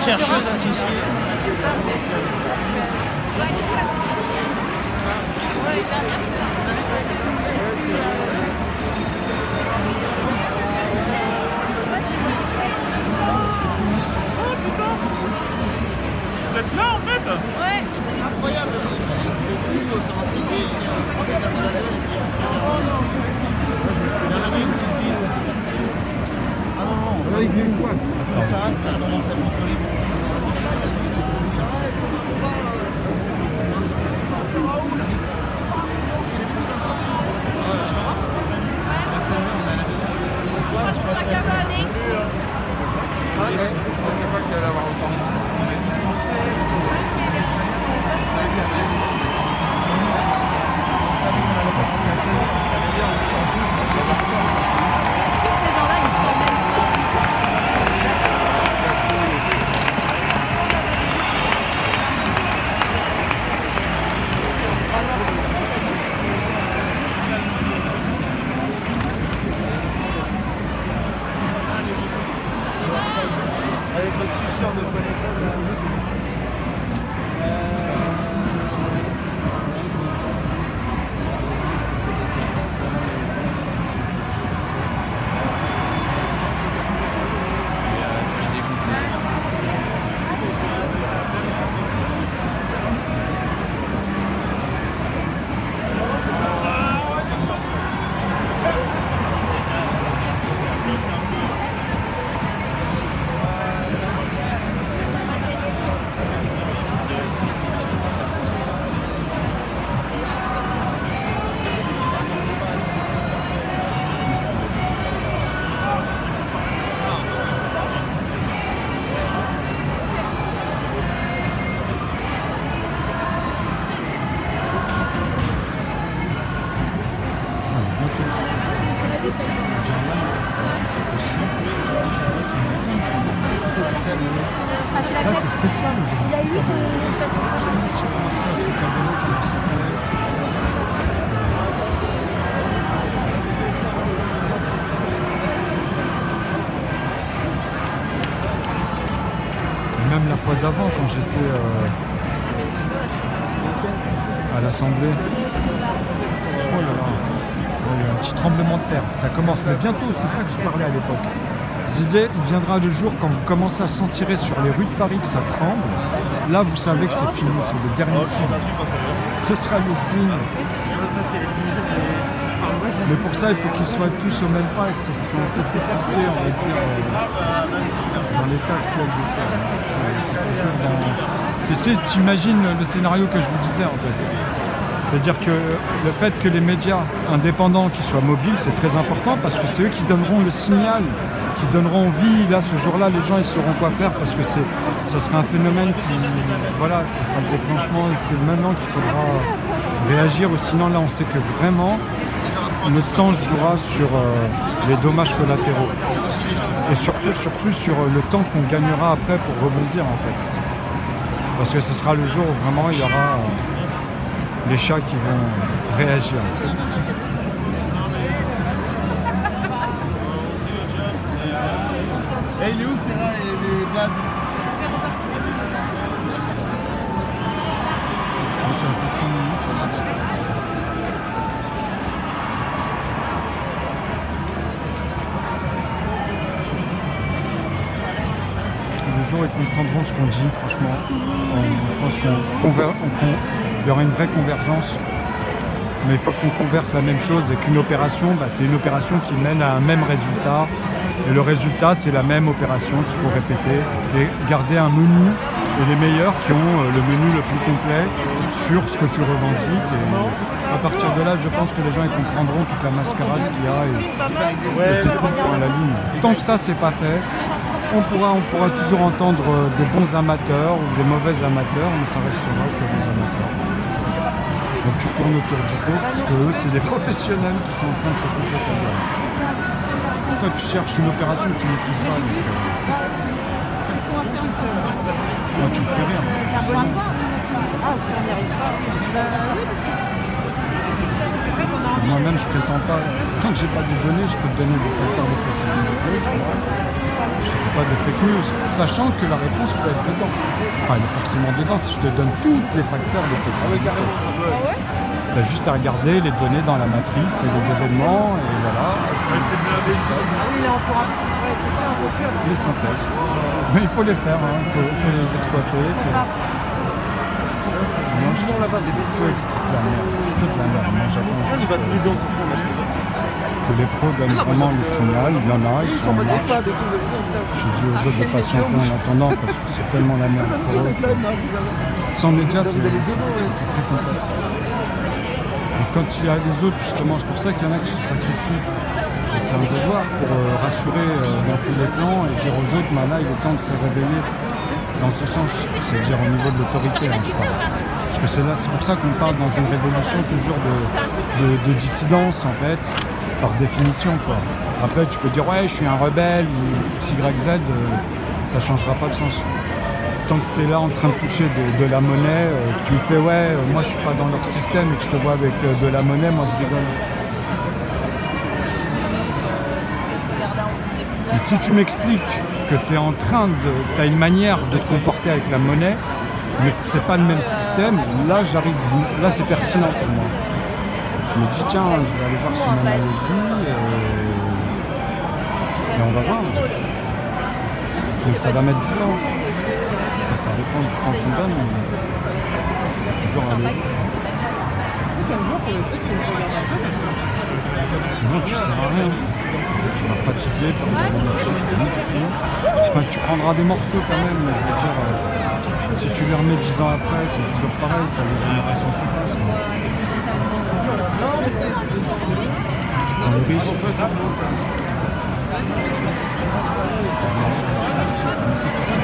chercheuse associée. Vous êtes là en fait? Ouais. Incroyable. Ça s'arrête, on commence à bricoler. Sur la cabane. Je pensais pas qu'il allait avoir autant. Ces gens-là, ils sont Avec votre suceur de panettone. Là, c'est spécial aujourd'hui. Il a eu Même la fois d'avant, quand j'étais à l'Assemblée. Oh là là, il y a eu un petit tremblement de terre. Ça commence, mais bientôt, c'est ça que je parlais à l'époque. Je disais, il viendra le jour quand vous commencez à sentir sur les rues de Paris que ça tremble. Là, vous savez que c'est fini, c'est le dernier signe. Ce sera le signe. Mais pour ça, il faut qu'ils soient tous au même pas et ce serait un peu compliqué, on va dire, dans l'état actuel des choses. C'est toujours dans... T'imagines le scénario que je vous disais, en fait. C'est-à-dire que le fait que les médias indépendants qui soient mobiles, c'est très important parce que c'est eux qui donneront le signal, qui donneront vie. Là, ce jour-là, les gens ils sauront quoi faire parce que ça sera un phénomène qui, voilà, ce sera le déclenchement. C'est maintenant qu'il faudra réagir. Ou sinon, là, on sait que vraiment, le temps jouera sur les dommages collatéraux et surtout sur le temps qu'on gagnera après pour rebondir, en fait. Parce que ce sera le jour où vraiment il y aura les chats qui vont réagir. Et il est où Serra et les Vlad? Ça va faire 5 minutes. Le jour ils comprendront ce qu'on dit, franchement. Je pense qu'il y aura une vraie convergence. Mais il faut qu'on converse la même chose et qu'une opération, c'est une opération qui mène à un même résultat. Et le résultat, c'est la même opération qu'il faut répéter et garder un menu et les meilleurs qui ont le menu le plus complet sur ce que tu revendiques. Et à partir de là, je pense que les gens ils comprendront toute la mascarade qu'il y a et c'est tout à la ligne. Tant que ça, c'est pas fait, on pourra toujours entendre de bons amateurs ou des mauvais amateurs, mais ça restera que des amateurs. Donc tu tournes autour du pot, parce que eux, c'est des professionnels qui sont en train de se foutre de toi. Toi, tu cherches une opération que tu ne maîtrises pas. Donc, non, tu me fais rire. Ah, si on n'y arrive pas. Moi-même, je prétends pas. Tant que j'ai pas de données, je peux te donner des facteurs de possibilité. Je te fais pas de fake news, sachant que la réponse peut être dedans. Enfin, elle est forcément dedans si je te donne tous les facteurs de Ah oui, possibilité. carrément, ça peut. Ah ouais? Tu as juste à regarder les données dans la matrice et les événements, et voilà. Tu s'extraies Ah oui, là on pourra. Ouais, c'est ça, on peut plus avoir. les synthèses. Mais il faut les faire, hein. Il faut les exploiter. Sinon, je trouve que c'est que de la merde. Que de la merde. Moi, j'attends Il juste va tous les deux, on s'en fout, là, je peux dire. que les pros donnent vraiment le signal. Il y en a, ils sont en marche. Pas des trucs, vas-y, J'ai dit aux autres de patienter en attendant parce que c'est tellement la merde pour eux. Sans médias, c'est très complexe. Et quand il y a les autres, justement, c'est pour ça qu'il y en a qui se sacrifient. Et c'est un devoir pour rassurer dans tous les plans et dire aux autres, là, il est temps de se réveiller dans ce sens. C'est-à-dire au niveau de l'autorité, hein, je parle. Parce que c'est pour ça qu'on parle dans une révolution toujours de dissidence, en fait, par définition, quoi. Après, tu peux dire, ouais, je suis un rebelle, ou X, Y, Z, ça changera pas le sens. Tant que tu es là en train de toucher de la monnaie, que tu me fais, ouais, moi je suis pas dans leur système et que je te vois avec de la monnaie, moi je rigole. Et si tu m'expliques que tu es en train tu as une manière de te comporter avec la monnaie, mais que c'est pas le même système, là là c'est pertinent pour moi. Je me dis tiens, je vais aller voir son analogie et on va voir. Donc ça va mettre du temps. Ça dépend du temps qu'on donne, mais faut toujours aller. Sinon tu sers à rien. Tu vas fatiguer par rien du tout. Enfin tu prendras des morceaux quand même, mais je veux dire, si tu les remets 10 ans après, c'est toujours pareil, tu as les générations qui passent. Tu prends le risque. Comment ça fait ça?